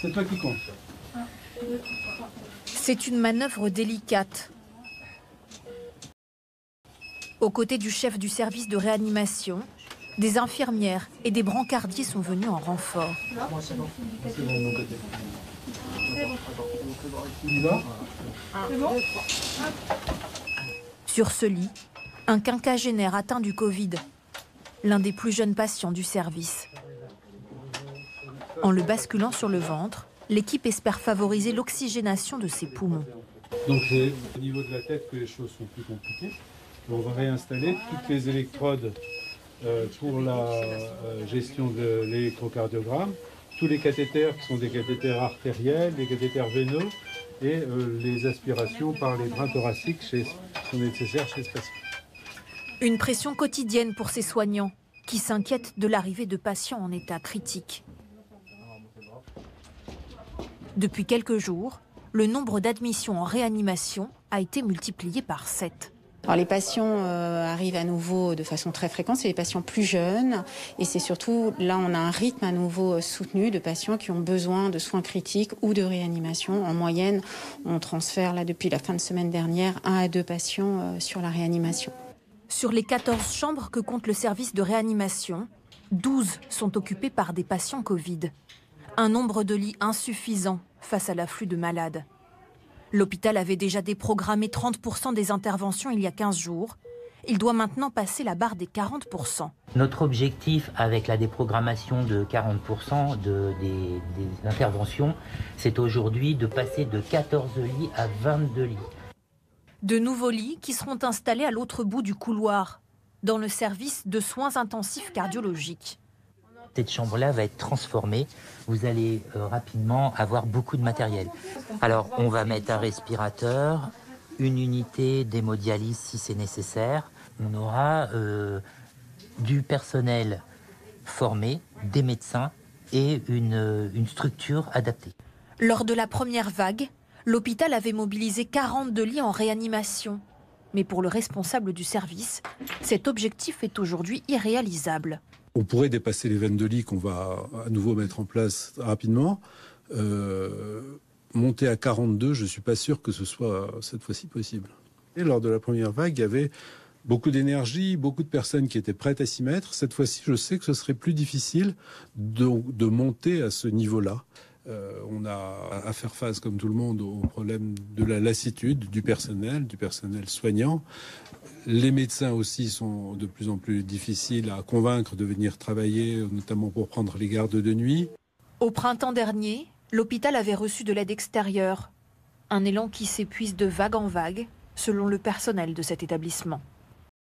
C'est toi qui compte. C'est une manœuvre délicate. Aux côtés du chef du service de réanimation, des infirmières et des brancardiers sont venus en renfort. C'est bon de mon côté. Il y va ? Sur ce lit, un quinquagénaire atteint du Covid, l'un des plus jeunes patients du service. En le basculant sur le ventre, l'équipe espère favoriser l'oxygénation de ses poumons. Donc c'est au niveau de la tête que les choses sont plus compliquées. On va réinstaller toutes les électrodes pour la gestion de l'électrocardiogramme, tous les cathéters qui sont des cathéters artériels, des cathéters veineux et les aspirations par les brins thoraciques qui sont nécessaires chez ce patient. Une pression quotidienne pour ces soignants qui s'inquiètent de l'arrivée de patients en état critique. Depuis quelques jours, le nombre d'admissions en réanimation a été multiplié par 7. Alors les patients arrivent à nouveau de façon très fréquente, c'est les patients plus jeunes et c'est surtout, là on a un rythme à nouveau soutenu de patients qui ont besoin de soins critiques ou de réanimation. En moyenne, on transfère là depuis la fin de semaine dernière 1 à 2 patients sur la réanimation. Sur les 14 chambres que compte le service de réanimation, 12 sont occupées par des patients Covid. Un nombre de lits insuffisant face à l'afflux de malades. L'hôpital avait déjà déprogrammé 30% des interventions il y a 15 jours. Il doit maintenant passer la barre des 40%. Notre objectif avec la déprogrammation de 40% des interventions, c'est aujourd'hui de passer de 14 lits à 22 lits. De nouveaux lits qui seront installés à l'autre bout du couloir, dans le service de soins intensifs cardiologiques. Cette chambre-là va être transformée. Vous allez rapidement avoir beaucoup de matériel. Alors, on va mettre un respirateur, une unité d'hémodialyse si c'est nécessaire. On aura du personnel formé, des médecins et une structure adaptée. Lors de la première vague, l'hôpital avait mobilisé 42 lits en réanimation. Mais pour le responsable du service, cet objectif est aujourd'hui irréalisable. On pourrait dépasser les 22 lits qu'on va à nouveau mettre en place rapidement. Monter à 42, je ne suis pas sûr que ce soit cette fois-ci possible. Et lors de la première vague, il y avait beaucoup d'énergie, beaucoup de personnes qui étaient prêtes à s'y mettre. Cette fois-ci, je sais que ce serait plus difficile de monter à ce niveau-là. On a à faire face, comme tout le monde, au problème de la lassitude du personnel soignant. Les médecins aussi sont de plus en plus difficiles à convaincre de venir travailler, notamment pour prendre les gardes de nuit. Au printemps dernier, l'hôpital avait reçu de l'aide extérieure. Un élan qui s'épuise de vague en vague, selon le personnel de cet établissement.